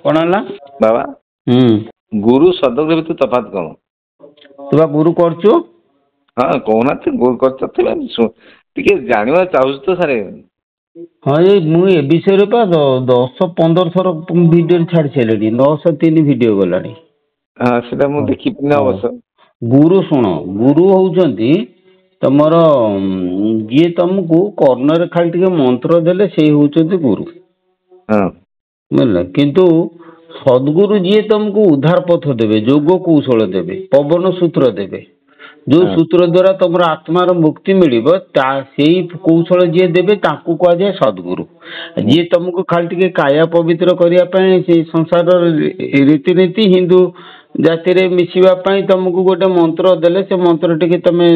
कौन है बाबा गुरु सदगुरु भितर तफात कौन? तू बा गुरु करचु? हाँ कहना गुरु कर जानवा चाहूँ तो सारे। हाँ ये मुझे विषय रे पा 10-15 थर वीडियो छाड़ सारे 903 वीडियो गलानी। हाँ सेटा मु देखि पिन अवश्य। गुरु शुण गुरु होउचंती तमर ये तुमको कर्णर खाली टिके मंत्र देले से होउचंती गुरु। हाँ बुझल किंतु सद्गुरु जी तुमको उद्धार पथ देवे, जोग कौशल देवे, पवन सूत्र देवे, जो सूत्र द्वारा तुम आत्मार मुक्ति मिल कौशल जी देवे कह जाए सद्गुरु। जी तुमको खाली टिके काया पवित्र करने संसार रीतिनीति हिंदू जाति रे मिसिबा पई तुमको गोटे मंत्र देले से मंत्र टिके तमे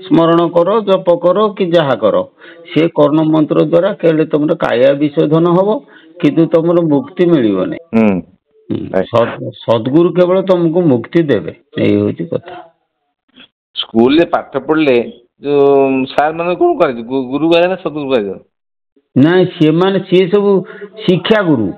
स्मरण करो जप करो कि जहा करो से कर्ण मंत्र द्वारा केले तुम काया विशोधन हबो किंतु तुम मुक्ति मिलिबो नहीं। सद्गुरु केवल तुमको मुक्ति देवे यही होची कथा। स्कूल ले पाठ पढ़ले जो सार माने कोन करे गुरु बारे ना सद्गुरु बारे ना से माने से सब शिक्षा गुरु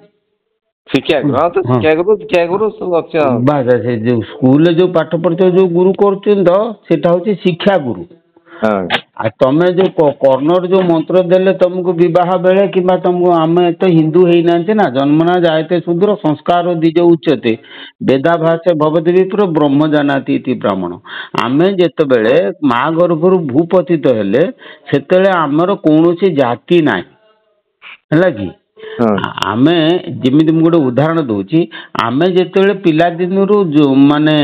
शिक्षा हाँ तो शिक्षा गुरु सब अच्छा बास से जो स्कूल जो पाठ पढ़ते जो गुरु करछन तो सेटा होची शिक्षा गुरु। हाँ आ तमे जो कर्णर जो मंत्र देले तुमको विवाह बेले कि तुमको आम तो हिंदू है ना ना जन्मना जायते शूद्र संस्कार द्विज उच्यते वेदाभास भवति विप्र ब्रह्म जानाति इति ब्राह्मण। आमे जेते बेले माँ गर्भर भूपतित हेले सेतेले आमर कौनसी जाति ना है कि आमे जमी गोटे उदाहरण दूची आमे जेते पिला दिन माने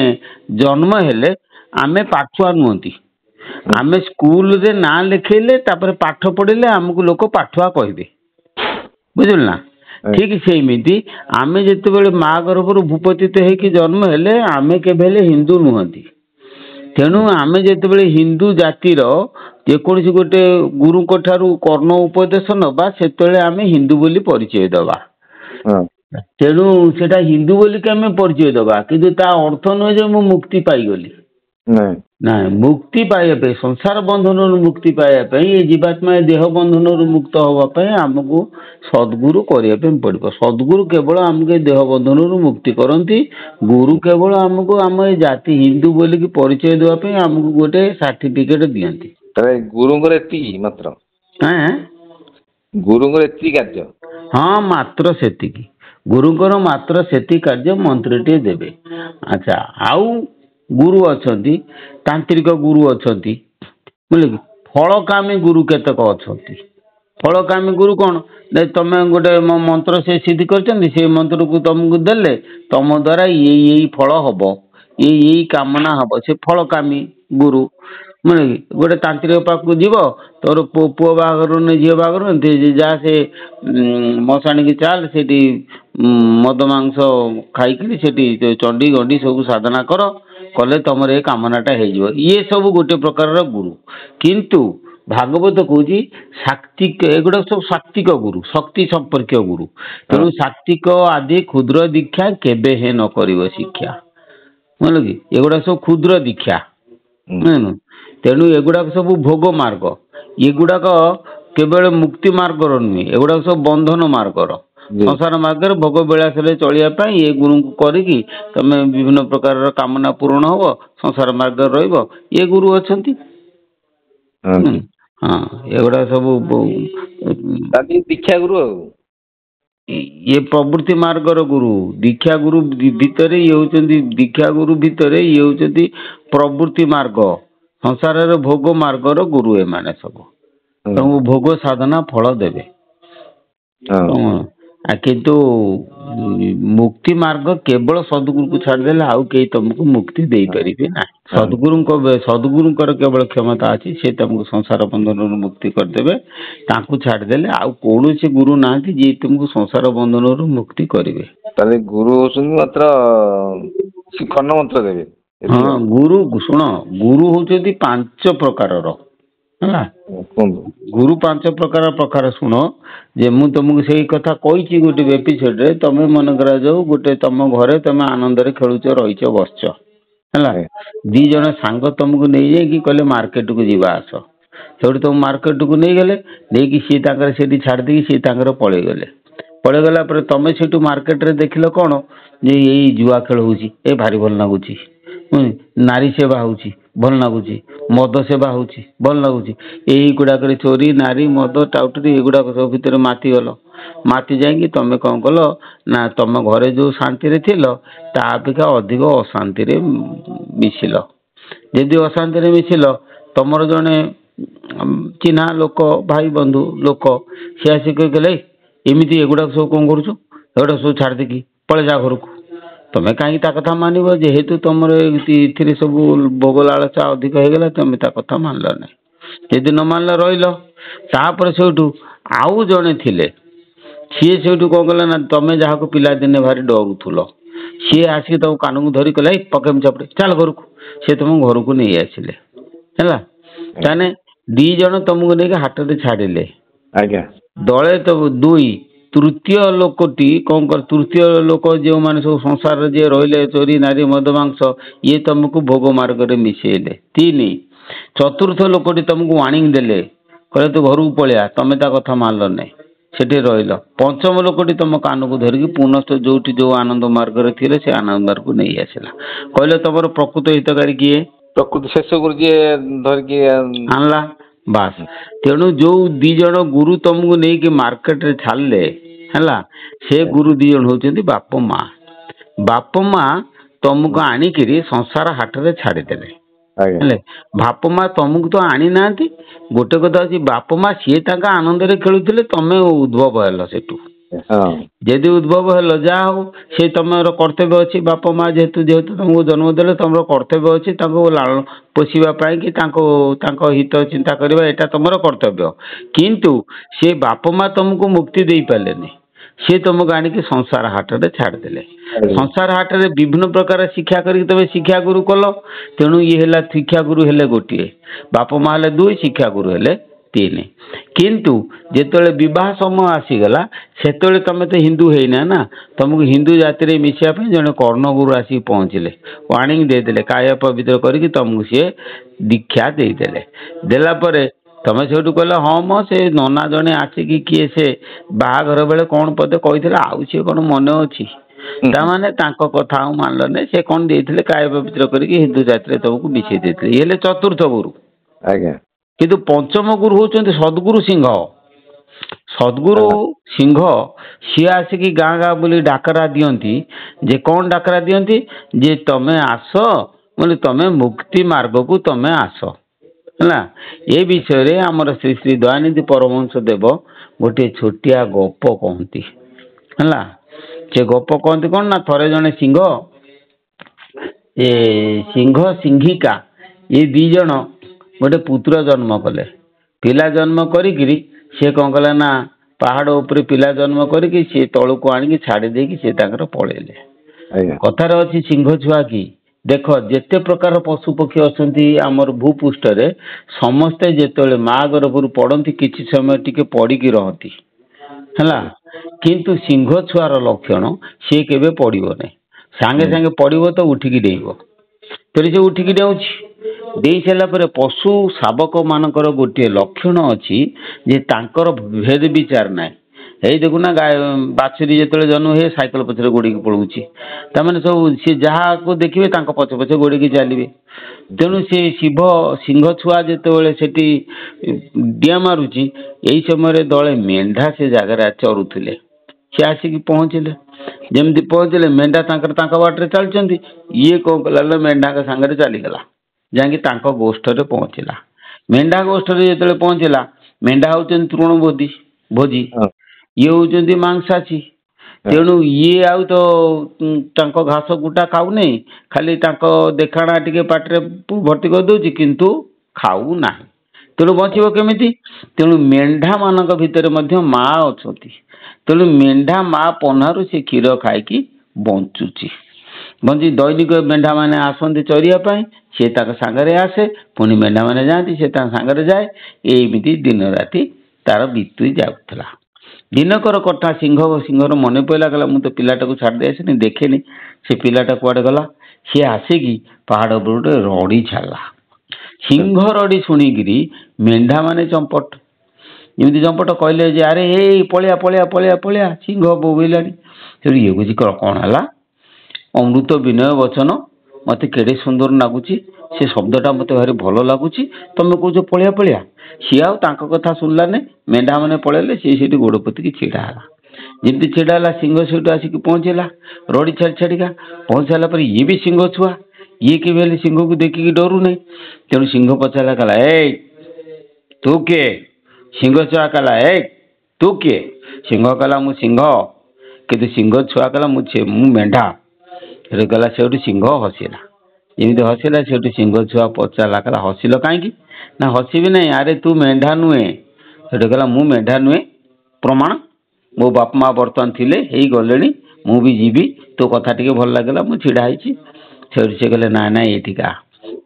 जन्म हेले आमे पाठुआ नुहति आमे स्कूल रे ना लिखेले तापर पाठ पढ़िले आमको लोक पाठुआ कहबे बुझल ना। ठीक सेमिति आमे जेते बेले माँ गर्भर भूपतित होइकी जन्म हेले आमे केबेले हिंदू नुहति तेणु आमे जेते बेले हिंदू जातिर जेकोसी गोटे गुरु ठारू कर्ण उपदेश नबा सेतेले आमे हिंदू बोली परिचय दबा। तेणु सेटा हिंदू बोली के आमे परिचय दबा किंतु ता अर्थ न जे मु मुक्ति पाई गली ना मुक्ति पाइबा संसार बंधन मुक्ति पाइबा ये जीवात्मा देह बंधन मुक्त होगापी आमको सद्गुरु करने पड़ो। सद्गुरु केवल आमको देह बंधन मुक्ति करती गुरु केवल आमको आम जाति हिंदू बोलिकी परिचय देवाई आमको गोटे सर्टिफिकेट दियंती। गुरुंगर एति मात्र गुरुंगर एति कार्य हाँ मात्र सेतिकी गुरुंकर मात्र सेति कार्य मंत्रटी देवे। अच्छा आउ गुरु अच्छी तांत्रिक गुरु अच्छी बुझे कि फलकामी गुरु केतक अच्छी। फलकामी गुरु कौन तुम गोटे मंत्र से सिद्धि कर मंत्र को तुमको देले तुम द्वारा ये फल हम ये कामना हम से फलकामी गुरु बुझे कि गोटे तांत्रिक पाक जीव तोर पुओ बागर झील बागर जा से मशाणी की चाल से मद मांस खाई चंडी गंडी सब साधना कर कले तुम ये कामनाटा हो ये सब गोटे प्रकार गुरु। किंतु भागवत कौच सात्विक एगुड़ा सब सात्विक गुरु शक्ति संपर्क गुरु तेणु सात्विक आदि क्षुद्र दीक्षा केबे हे न कर शिक्षा बुझल कि एगुड़ा सब क्षुद्र दीक्षा तेणु एगुड़ा सब भोग मार्ग एगुड़ाक केवल मुक्ति मार्ग नुहे एगुड़ा सब बंधन मार्गर संसार मार्ग भोग विलास चलिया ये गुरु को करी तमें विभिन्न प्रकार कामना पूर्ण हम संसार मार्ग ये गुरु अच्छा। हाँ एगुड़ा सब दीक्षा गुरु ये प्रवृत्ति मार्गर गुरु दीक्षा गुरु भितर ये होती दीक्षा गुरु भितर ये होती प्रवृत्ति मार्ग संसार भोग मार्गर गुरु ए माने सब तुमको भोग साधना फल देवे। किंतु मुक्ति मार्ग केवल सद्गुरु को छाड़देले आउ कई तुमको मुक्ति दे पारे ना। सद्गुरुंकर केवल क्षमता अच्छी से तुमको संसार बंधन मुक्ति करदेवे ताकू छाड़देले आउ कौन से गुरु ना जी तुमको संसार बंधन मुक्ति करेंगे। गुरु मात्र कर्ण मंत्र देवे। हाँ गुरु शुण गुरु होती 5 प्रकार गुरु 5 प्रकार शुण जे मु तुमको से कथा कही गोटे एपिसोड रे तुम मन करा जाऊ गोटे तुम घरे तुम आनंद रे खेलुच रहीच बसच है 2 जन सांग तुमको नहीं जाए कहले मार्केट को जीवा आस से तुम मार्केट को नहीं गले नहीं सी छाड़ दी सी पलि गले ପଳେଇଗଲା ପରେ ତମେ ସେଇଠୁ ମାର୍କେଟରେ ଦେଖିଲ କ'ଣ ଯେ ଏଇ ଜୁଆ ଖେଳ ହଉଛି, ଏ ଭାରି ଭଲ ଲାଗୁଛି। ନାରୀ ସେବା ହଉଛି ଭଲ ଲାଗୁଛି, ମଦ ସେବା ହଉଛି ଭଲ ଲାଗୁଛି। ଏଇଗୁଡାକରେ ଚୋରି ନାରୀ ମଦ ଟାଉଟରି ଏଗୁଡାକ ସବୁ ଭିତରେ ମାତିଗଲ। ମାତି ଯାଇକି ତମେ କ'ଣ କଲ ନା ତମ ଘରେ ଯୋଉ ଶାନ୍ତିରେ ଥିଲ ତା ଅପେକ୍ଷା ଅଧିକ ଅଶାନ୍ତିରେ ମିଶିଲ। ଯଦି ଅଶାନ୍ତିରେ ମିଶିଲ ତମର ଜଣେ ଚିହ୍ନା ଲୋକ ଭାଇ ବନ୍ଧୁ ଲୋକ ସେ ଆସି କହିଲେ ଏମିତି ଏଗୁଡାକ ସବୁ କ'ଣ କରୁଛୁ, ଏଗୁଡା ସବୁ ଛାଡ଼ି ଦେଇକି ପଳେଇ ଯା ଘରକୁ। ତମେ କାହିଁକି ତା କଥା ମାନିବ? ଯେହେତୁ ତମର ଏଥିରେ ସବୁ ଭୋଗ ଲାଳସା ଅଧିକ ହେଇଗଲା ତମେ ତା କଥା ମାନିଲ ନାହିଁ। ଯଦି ନ ମାନିଲ ରହିଲ। ତାପରେ ସେଇଠୁ ଆଉ ଜଣେ ଥିଲେ, ସିଏ ସେଇଠୁ କ'ଣ କଲେ ନା ତମେ ଯାହାକୁ ପିଲାଦିନେ ଭାରି ଡରୁଥିଲ ସିଏ ଆସିକି ତମ କାନକୁ ଧରି କହିଲେ ଏଇ ପକେଇମି ଚାପଡ଼େ ଚାଲ ଘରକୁ। ସେ ତମ ଘରକୁ ନେଇ ଆସିଲେ ହେଲା। ତାହେଲେ ଦି ଜଣ ତମକୁ ନେଇକି ହାଟରେ ଛାଡ଼ିଲେ। ଆଜ୍ଞା ଦଳେ ତ ଦୁଇ ତୃତୀୟ ଲୋକଟି କ'ଣ କର, ତୃତୀୟ ଲୋକ ଯେଉଁମାନେ ସବୁ ସଂସାରରେ ଯିଏ ରହିଲେ ଚୋରି ନାରୀ ମଦ ମାଂସ ଇଏ ତମକୁ ଭୋଗ ମାର୍ଗରେ ମିଶେଇଲେ। ତିନି ଚତୁର୍ଥ ଲୋକଟି ତମକୁ ୱାର୍ଣ୍ଣିଂ ଦେଲେ, କହିଲେ ତୁ ଘରକୁ ପଳେଇଆ, ତମେ ତା କଥା ମାନିଲ ନାହିଁ, ସେଠି ରହିଲ। ପଞ୍ଚମ ଲୋକଟି ତମ କାନକୁ ଧରିକି ପୁନଃ ଯୋଉଠି ଯୋଉ ଆନନ୍ଦ ମାର୍ଗରେ ଥିଲେ ସେ ଆନନ୍ଦ ମାର୍ଗକୁ ନେଇ ଆସିଲା। କହିଲେ ତମର ପ୍ରକୃତ ହିତକାରୀ କିଏ? ପ୍ରକୃତି ଶେଷକୁ ଯିଏ ଧରିକି ଆଣିଲା। ବାସ୍। ତେଣୁ ଯୋଉ ଦି ଜଣ ଗୁରୁ ତମକୁ ନେଇକି ମାର୍କେଟରେ ଛାଡ଼ିଲେ ହେଲା, ସେ ଗୁରୁ ଦି ଜଣ ହଉଛନ୍ତି ବାପ ମା। ବାପ ମା ତମକୁ ଆଣିକିରି ସଂସାର ହାଟରେ ଛାଡ଼ିଦେଲେ ହେଲେ। ବାପ ମା ତମକୁ ତ ଆଣି ନାହାନ୍ତି। ଗୋଟେ କଥା ହଉଛି ବାପ ମା ସିଏ ତାଙ୍କ ଆନନ୍ଦରେ ଖେଳୁଥିଲେ, ତମେ ଉଦ୍ଭବ ହେଲ ସେଠୁ। ଯଦି ଉଦ୍ଭବ ହେଲ ଯାହା ହଉ, ସେ ତମର କର୍ତ୍ତବ୍ୟ ଅଛି। ବାପ ମା ଯେହେତୁ ତମକୁ ଜନ୍ମ ଦେଲେ ତମର କର୍ତ୍ତବ୍ୟ ଅଛି ତାଙ୍କୁ ଲାଳନ ପୋଷିବା ପାଇଁ କି ତାଙ୍କ ହିତ ଚିନ୍ତା କରିବା, ଏଇଟା ତମର କର୍ତ୍ତବ୍ୟ। କିନ୍ତୁ ସେ ବାପ ମା ତମକୁ ମୁକ୍ତି ଦେଇପାରିଲେନି, ସେ ତମକୁ ଆଣିକି ସଂସାର ହାଟରେ ଛାଡ଼ିଦେଲେ। ସଂସାର ହାଟରେ ବିଭିନ୍ନ ପ୍ରକାର ଶିକ୍ଷା କରିକି ତମେ ଶିକ୍ଷା ଗୁରୁ କଲ। ତେଣୁ ଇଏ ହେଲା ଶିକ୍ଷା ଗୁରୁ ହେଲେ ଗୋଟିଏ, ବାପ ମା ହେଲେ ଦୁଇ, ଶିକ୍ଷା ଗୁରୁ ହେଲେ ତିନି। କିନ୍ତୁ ଯେତେବେଳେ ବିବାହ ସମୟ ଆସିଗଲା ସେତେବେଳେ ତମେ ତ ହିନ୍ଦୁ ହେଇନା ନା, ତମକୁ ହିନ୍ଦୁ ଜାତିରେ ମିଶିବା ପାଇଁ ଜଣେ କର୍ଣ୍ଣଗୁରୁ ଆସିକି ପହଞ୍ଚିଲେ, ୱାର୍ଣ୍ଣିଂ ଦେଇଦେଲେ, କାୟା ପବିତ୍ର କରିକି ତମକୁ ସିଏ ଦୀକ୍ଷା ଦେଇଦେଲେ। ଦେଲା ପରେ ତମେ ସେଇଠୁ କହିଲ ହଁ ମ ସେ ନନା ଜଣେ ଆସିକି କିଏ ସେ ବାହାଘର ବେଳେ କ'ଣ ପଦେ କହିଥିଲେ ଆଉ ସିଏ କ'ଣ ମନେ ଅଛି। ତାମାନେ ତାଙ୍କ କଥା ଆଉ ମାନିଲ ନାହିଁ। ସେ କ'ଣ ଦେଇଥିଲେ କାୟ ପବିତ୍ର କରିକି ହିନ୍ଦୁ ଜାତିରେ ତମକୁ ମିଶେଇ ଦେଇଥିଲେ। ଇଏ ହେଲେ ଚତୁର୍ଥ ଗୁରୁ। ଆଜ୍ଞା। କିନ୍ତୁ ପଞ୍ଚମ ଗୁରୁ ହଉଛନ୍ତି ସଦ୍ଗୁରୁ ସିଂହ। ସଦ୍ଗୁରୁ ସିଂହ ସିଏ ଆସିକି ଗାଁ ଗାଁ ବୁଲି ଡାକରା ଦିଅନ୍ତି। ଯେ କ'ଣ ଡାକରା ଦିଅନ୍ତି? ଯେ ତମେ ଆସ, ବୋଲି ତମେ ମୁକ୍ତି ମାର୍ଗକୁ ତମେ ଆସ ହେଲା। ଏ ବିଷୟରେ ଆମର ଶ୍ରୀ ଶ୍ରୀ ଦୟାନିଧି ପରମହଂସ ଦେବ ଗୋଟିଏ ଛୋଟିଆ ଗପ କହନ୍ତି ହେଲା। ସେ ଗପ କହନ୍ତି କ'ଣ ନା, ଥରେ ଜଣେ ସିଂହ ସିଂହିକା ଏ ଦି ଜଣ ଗୋଟେ ପୁତ୍ର ଜନ୍ମ କଲେ। ପିଲା ଜନ୍ମ କରିକିରି ସେ କ'ଣ କଲେ ନା ପାହାଡ଼ ଉପରେ ପିଲା ଜନ୍ମ କରିକି ସେ ତଳକୁ ଆଣିକି ଛାଡ଼ି ଦେଇକି ସେ ତାଙ୍କର ପଳେଇଲେ। କଥାରେ ଅଛି ସିଂହ ଛୁଆ କି ଦେଖ, ଯେତେ ପ୍ରକାର ପଶୁ ପକ୍ଷୀ ଅଛନ୍ତି ଆମର ଭୂପୃଷ୍ଠରେ ସମସ୍ତେ ଯେତେବେଳେ ମା ଗର୍ଭରୁ ପଡ଼ନ୍ତି କିଛି ସମୟ ଟିକେ ପଡ଼ିକି ରହନ୍ତି ହେଲା। କିନ୍ତୁ ସିଂହ ଛୁଆର ଲକ୍ଷଣ ସିଏ କେବେ ପଡ଼ିବ ନାହିଁ, ସାଙ୍ଗେ ସାଙ୍ଗେ ପଡ଼ିବ ତ ଉଠିକି ଡେଇଁବ। ତେଣୁ ସେ ଉଠିକି ଡେଉଁଛି। ଡେଇଁ ସାରିଲା ପରେ ପଶୁ ଶାବକ ମାନଙ୍କର ଗୋଟିଏ ଲକ୍ଷଣ ଅଛି ଯେ ତାଙ୍କର ଭେଦ ବିଚାର ନାହିଁ। ଏଇ ଦେଖୁନା ବାଛୁରୀ ଯେତେବେଳେ ଜନ୍ମ ହୁଏ ସାଇକେଲ ପଛରେ ଗୋଡ଼ିକି ପଳଉଛି, ତାମାନେ ସବୁ ସିଏ ଯାହାକୁ ଦେଖିବେ ତାଙ୍କ ପଛେ ପଛେ ଗୋଡ଼ିକି ଚାଲିବେ। ତେଣୁ ସେ ସିଂହ ଛୁଆ ଯେତେବେଳେ ସେଠି ଡିଆଁ ମାରୁଛି, ଏଇ ସମୟରେ ଦଳେ ମେଣ୍ଢା ସେ ଜାଗାରେ ଚରୁଥିଲେ। ସେ ଆସିକି ପହଞ୍ଚିଲେ। ଯେମିତି ପହଞ୍ଚିଲେ ମେଣ୍ଢା ତାଙ୍କ ବାଟରେ ଚାଲିଛନ୍ତି, ଇଏ କ'ଣ କଲା ନା ମେଣ୍ଢାଙ୍କ ସାଙ୍ଗରେ ଚାଲିଗଲା, ଯାଇକି ତାଙ୍କ ଗୋଷ୍ଠରେ ପହଞ୍ଚିଲା। ମେଣ୍ଢା ଗୋଷ୍ଠରେ ଯେତେବେଳେ ପହଞ୍ଚିଲା, ମେଣ୍ଢା ହଉଛନ୍ତି ତୃଣଭୋଜୀ, ଇଏ ହଉଛନ୍ତି ମାଂସାଶୀ। ତେଣୁ ଇଏ ଆଉ ତ ତାଙ୍କ ଘାସ କୁଟା ଖାଉନି, ଖାଲି ତାଙ୍କ ଦେଖାଣା ଟିକେ ପାଟିରେ ଭର୍ତ୍ତି କରିଦଉଛି କିନ୍ତୁ ଖାଉ ନାହିଁ। ତେଣୁ ବଞ୍ଚିବ କେମିତି? ତେଣୁ ମେଣ୍ଢା ମାନଙ୍କ ଭିତରେ ମଧ୍ୟ ମା ଅଛନ୍ତି। ତେଣୁ ମେଣ୍ଢା ମା ପହ୍ନାରୁ ସେ କ୍ଷୀର ଖାଇକି ବଞ୍ଚୁଛି। ଦୈନିକ ମେଣ୍ଢା ମାନେ ଆସନ୍ତି ଚରିବା ପାଇଁ, ସେ ତାଙ୍କ ସାଙ୍ଗରେ ଆସେ, ପୁଣି ମେଣ୍ଢା ମାନେ ଯାଆନ୍ତି, ସେ ତାଙ୍କ ସାଙ୍ଗରେ ଯାଏ। ଏମିତି ଦିନ ରାତି ତାର ବିତୁଇ ଯାଉଥିଲା। ଦିନକର କଥା ସିଂହର ମନେ ପଇଲା, ଗଲା ମୁଁ ତ ପିଲାଟାକୁ ଛାଡ଼ି ଦେଇ ଆସିନି, ଦେଖେନି ସେ ପିଲାଟା କୁଆଡ଼େ ଗଲା। ସିଏ ଆସିକି ପାହାଡ଼ ଉପରେ ଗୋଟେ ରଡ଼ି ଛାଡ଼ିଲା। ସିଂହ ରଡ଼ି ଶୁଣିକିରି ମେଣ୍ଢା ମାନେ ଚମ୍ପଟ। ଏମିତି ଜମ୍ପଟ କହିଲେ ଯେ ଆରେ ଏଇ ପଳେଆ ପଳେଆ ପଳେଆ ପଳେଆ ସିଂହ ବୋବେଇଲାଣି। ସେଠୁ ଇଏ ବୁଝି କ'ଣ ହେଲା, ଅମୃତ ବିନୟ ବଚନ ମତେ କେଡ଼େ ସୁନ୍ଦର ଲାଗୁଛି, ସେ ଶବ୍ଦଟା ମତେ ଭାରି ଭଲ ଲାଗୁଛି, ତମେ କହୁଛ ପଳେଆ ପଳେଆ। ସିଏ ଆଉ ତାଙ୍କ କଥା ଶୁଣିଲାନି, ମେଣ୍ଢା ମାନେ ପଳେଇଲେ, ସିଏ ସେଠି ଗୋଡ଼ ପୋତିକି ଛିଡ଼ା ହେଲା। ଯେମିତି ଛିଡ଼ା ହେଲା ସିଂହ ସେଇଠୁ ଆସିକି ପହଞ୍ଚିଲା ରଡ଼ି ଛାଡ଼ି ଛାଡ଼ିକା। ପହଞ୍ଚି ସାରିଲା ପରେ ଇଏ ବି ସିଂହ ଛୁଆ, ଇଏ କେବେ ହେଲେ ସିଂହକୁ ଦେଖିକି ଡରୁନାହିଁ। ତେଣୁ ସିଂହ ପଚାରିଲା, କହିଲା ଏଇ ତୁ କିଏ? ସିଂହ ଛୁଆ କହିଲା ଏଇ ତୁ କିଏ? ସିଂହ କହିଲା ମୁଁ ସିଂହ। କିନ୍ତୁ ସିଂହ ଛୁଆ କହିଲା ମୁଁ ମେଣ୍ଢା। ସେଠୁ କହିଲା, ସେଇଠୁ ସିଂହ ହସିଲା। ଯେମିତି ହସିଲା ସେଇଠୁ ସିଂହ ଛୁଆ ପଚାରିଲା, କହିଲା ହସିଲ କାହିଁକି? ନା ହସିବି ନାହିଁ, ଆରେ ତୁ ମେଣ୍ଢା ନୁହେଁ। ସେଠୁ କହିଲା ମୁଁ ମେଣ୍ଢା ନୁହେଁ, ପ୍ରମାଣ? ମୋ ବାପା ମା ବର୍ତ୍ତମାନ ଥିଲେ, ହେଇ ଗଲେଣି, ମୁଁ ବି ଯିବି, ତୋ କଥା ଟିକେ ଭଲ ଲାଗିଲା, ମୁଁ ଛିଡ଼ା ହେଇଛି। ସେଠୁ ସେ କହିଲେ ନାଇଁ ନାଇଁ ଏଠିକା।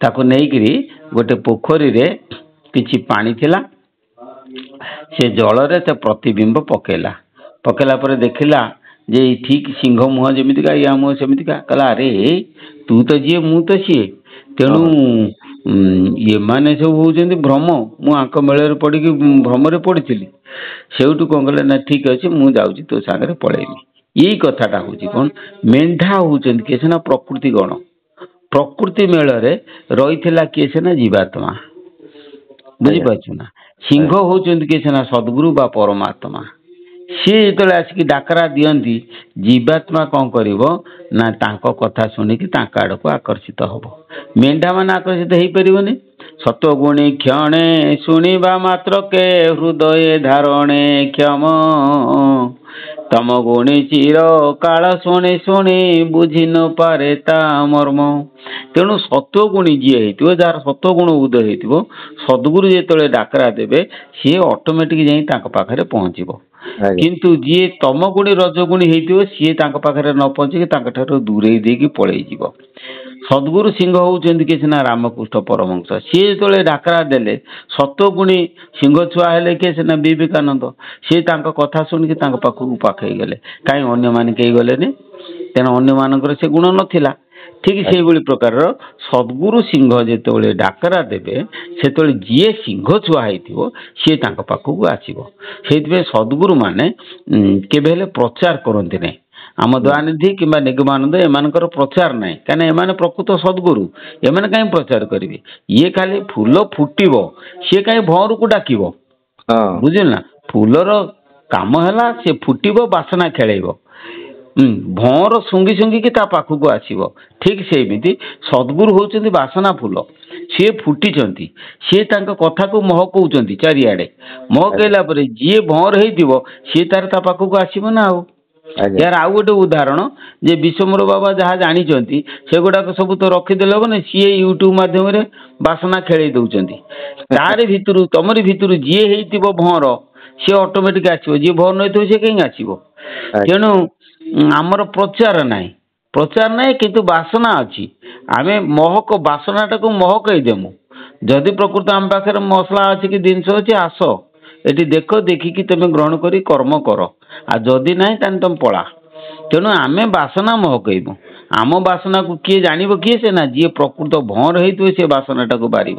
ତାକୁ ନେଇକିରି ଗୋଟେ ପୋଖରୀରେ କିଛି ପାଣି ଥିଲା, ସେ ଜଳରେ ସେ ପ୍ରତିବିମ୍ବ ପକେଇଲା। ପକେଇଲା ପରେ ଦେଖିଲା ଯେ ଠିକ୍ ସିଂହ ମୁହଁ ଯେମିତିକା, ୟା ମୁହଁ ସେମିତିକା। କହିଲା ଆରେ ତୁ ତ ଯିଏ, ମୁଁ ତ ସିଏ। ତେଣୁ ଏମାନେ ସବୁ ହଉଛନ୍ତି ଭ୍ରମ, ମୁଁ ଆଙ୍କ ମେଳରେ ପଡ଼ିକି ଭ୍ରମରେ ପଡ଼ିଥିଲି। ସେଇଠୁ କ'ଣ କଲେ ନା ଠିକ୍ ଅଛି, ମୁଁ ଯାଉଛି ତୋ ସାଙ୍ଗରେ ପଳେଇବି। ଏଇ କଥାଟା ହଉଛି କ'ଣ, ମେଣ୍ଢା ହଉଛନ୍ତି କିଏ ସିନା ପ୍ରକୃତି ଗଣ, ପ୍ରକୃତି ମେଳରେ ରହିଥିଲା କିଏ ସିନା ଜୀବାତ୍ମା, ବୁଝିପାରୁଛୁ ନା। ସିଂହ ହଉଛନ୍ତି କିଏ ସିନା ସଦ୍ଗୁରୁ ବା ପରମାତ୍ମା। ସିଏ ଯେତେବେଳେ ଆସିକି ଡାକରା ଦିଅନ୍ତି, ଜୀବାତ୍ମା କ'ଣ କରିବ ନା ତାଙ୍କ କଥା ଶୁଣିକି ତାଙ୍କ ଆଡ଼କୁ ଆକର୍ଷିତ ହବ। ମେଣ୍ଢା ମାନେ ଆକର୍ଷିତ ହେଇପାରିବନି। ସତଗୁଣୀ କ୍ଷଣେ ଶୁଣିବା ମାତ୍ରକେ ହୃଦୟ ଧାରଣେ କ୍ଷମ, ତମ ଗୁଣୀ ଚିର କାଳ ଶୁଣି ଶୁଣି ବୁଝି ନ ପାରେ ତା ମର୍ମ। ତେଣୁ ସତ୍ୱଗୁଣୀ ଯିଏ ହେଇଥିବ, ଯାହାର ସତ୍ୱଗୁଣ ଉଦୟ ହେଇଥିବ, ସଦ୍ଗୁରୁ ଯେତେବେଳେ ଡାକରା ଦେବେ, ସିଏ ଅଟୋମେଟିକ୍ ଯାଇ ତାଙ୍କ ପାଖରେ ପହଞ୍ଚିବ। କିନ୍ତୁ ଯିଏ ତମ ଗୁଣୀ ରଜଗୁଣୀ ହେଇଥିବ, ସିଏ ତାଙ୍କ ପାଖରେ ନ ପହଞ୍ଚିକି ତାଙ୍କ ଠାରୁ ଦୂରେଇ ଦେଇକି ପଳେଇ ଯିବ। ସଦ୍ଗୁରୁ ସିଂହ ହଉଛନ୍ତି କି ସିନା ରାମକୃଷ୍ଣ ପରମହଂସ। ସିଏ ଯେତେବେଳେ ଡାକରା ଦେଲେ, ସତ୍ୱଗୁଣୀ ସିଂହ ଛୁଆ ହେଲେ କିଏ ସିନା ବିବେକାନନ୍ଦ। ସିଏ ତାଙ୍କ କଥା ଶୁଣିକି ତାଙ୍କ ପାଖକୁ ପାଖେଇ ଗଲେ। କାହିଁ ଅନ୍ୟମାନେ କେହି ଗଲେନି? ତେଣୁ ଅନ୍ୟମାନଙ୍କର ସେ ଗୁଣ ନଥିଲା। ଠିକ୍ ସେଇଭଳି ପ୍ରକାରର ସଦ୍ଗୁରୁ ସିଂହ ଯେତେବେଳେ ଡାକରା ଦେବେ, ସେତେବେଳେ ଯିଏ ସିଂହ ଛୁଆ ହେଇଥିବ ସିଏ ତାଙ୍କ ପାଖକୁ ଆସିବ। ସେଇଥିପାଇଁ ସଦ୍ଗୁରୁ ମାନେ କେବେ ହେଲେ ପ୍ରଚାର କରନ୍ତି ନାହିଁ। ଆମ ଦୟାନିଧି କିମ୍ବା ନିଗମାନନ୍ଦ ଏମାନଙ୍କର ପ୍ରଚାର ନାହିଁ, କାହିଁକିନା ଏମାନେ ପ୍ରକୃତ ସଦ୍ଗୁରୁ। ଏମାନେ କାହିଁ ପ୍ରଚାର କରିବେ? ଇଏ ଖାଲି ଫୁଲ ଫୁଟିବ, ସିଏ କାହିଁ ଭଅଁରକୁ ଡାକିବ? ବୁଝିଲ ନା। ଫୁଲର କାମ ହେଲା ସେ ଫୁଟିବ, ବାସନା ଖେଳେଇବ। ଭଅଁର ଶୁଙ୍ଗି ଶୁଙ୍ଗିକି ତା ପାଖକୁ ଆସିବ। ଠିକ୍ ସେମିତି ସଦ୍ଗୁରୁ ହଉଛନ୍ତି ବାସନା ଫୁଲ, ସିଏ ଫୁଟିଛନ୍ତି, ସିଏ ତାଙ୍କ କଥାକୁ ମହକଉଛନ୍ତି ଚାରିଆଡ଼େ। ମହକେଇଲା ପରେ ଯିଏ ଭଅଁର ହେଇଥିବ ସିଏ ତାର ତା ପାଖକୁ ଆସିବ ନା ଆଉ। यार आउ गोटे उदाहरण जे विश्वम्बर बाबा जहाँ जानी सेगुड़ाक सब तो रखीदेले हे सी यूट्यूब मध्यम बासना खेल दौरान तार भितर तुमरी भितर जी हो भर सी ऑटोमेटिक आसो जी भर नहीं सी कहीं आसो तेणु आमर प्रचार ना किंतु बासना अच्छी आम महक बासनाटा को महकईदेमु जदि प्रकृत आम पाखे मसला अच्छी कि जिनस अच्छी आस ये देख देखिकी तुम ग्रहण कर कर्म कर आ जदि ना तुम पला तेणु आम बासना महकईबू आम बासना को किए जान किए से ना जी प्रकृत भर हो सी बासनाटा को बार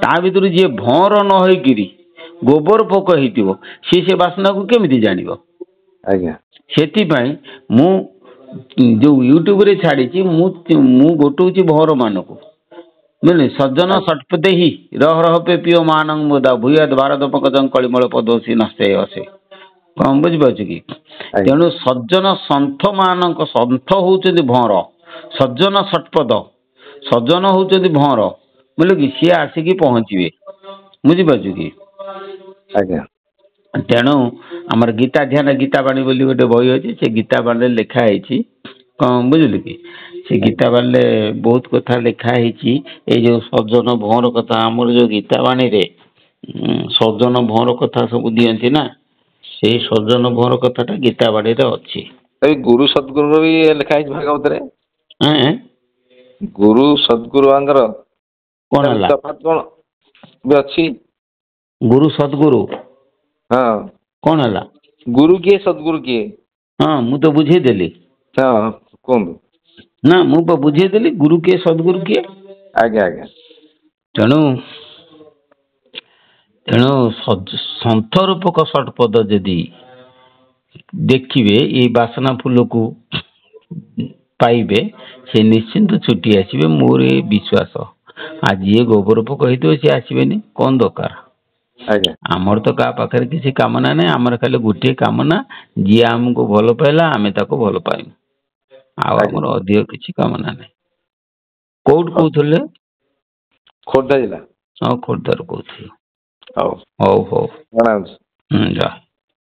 ता भर जी भर न होकर गोबर पोक हो सी से बासना को केमी जान से मु जो यूट्यूब रे छाड़ी मु गोटौची भर मान को बुझे सज्जन सटपते ही रह रह पे पिओ मानंग मुदा भूयाद भारत पकजंग कलिमल पदोसी नस्ते असे कौन बुझीपार कि तेणु सज्जन सन्थ मान सन्थ होउचंदी भर सज्जन सटपद सज्जन होउचंदी भर बुझे कि सी आसिकी पहुँचे बुझीपार कि तेणु आमर गीता ध्यान गीता बाणी बोली गोटे बही अच्छी से गीता बाणी लिखाई कौन बुझिल कि से गीता बाणी बहुत कथा लिखाई जो सज्जन भौर कथा आमर जो गीता बाणी रे सज्जन भौर कथा सब दियंती ना से सज्जन भौर कथा गीता बाणी रे अच्छी गुरु सद्गुरु भी लिखाई भागवत रे गुरु सद्गुरु कौन है कौन भी अच्छी गुरु सद्गुरु हाँ कौन है गुरु किए सद्गुरु किए हाँ मु तो बुझेदेली हाँ कौन ना मु बुझेदेली गुरु किए सद्गुरु किए आज्ञा आज्ञा ତେଣୁ ସନ୍ଥ ରୂପକ ଷଟପଦ ଯଦି ଦେଖିବେ ଏଇ ବାସନା ଫୁଲକୁ ପାଇବେ ସେ ନିଶ୍ଚିନ୍ତ ଛୁଟି ଆସିବେ ମୋର ଏ ବିଶ୍ୱାସ। ଆଜି ଯିଏ ଗୋବର ପୋକ ହେଇଥିବ ସିଏ ଆସିବେନି କଣ ଦରକାର। ଆଜ୍ଞା ଆମର ତ କାହା ପାଖରେ କିଛି କାମନା ନାହିଁ ଆମର ଖାଲି ଗୋଟିଏ କାମନା ଯିଏ ଆମକୁ ଭଲ ପାଇଲା ଆମେ ତାକୁ ଭଲ ପାଇବୁ ଆଉ ଆଜ୍ଞା ଆମର ଅଧିକ କିଛି କାମନା ନାହିଁ। କୋଉଠୁ ହଉ କହୁଥିଲେ? ଖୋର୍ଦ୍ଧା ଜିଲ୍ଲା। ହଁ ଖୋର୍ଦ୍ଧାରୁ କହୁଥିଲି। ହଉ ହଉ ହଉ ପ୍ରଣାମ। ଯା।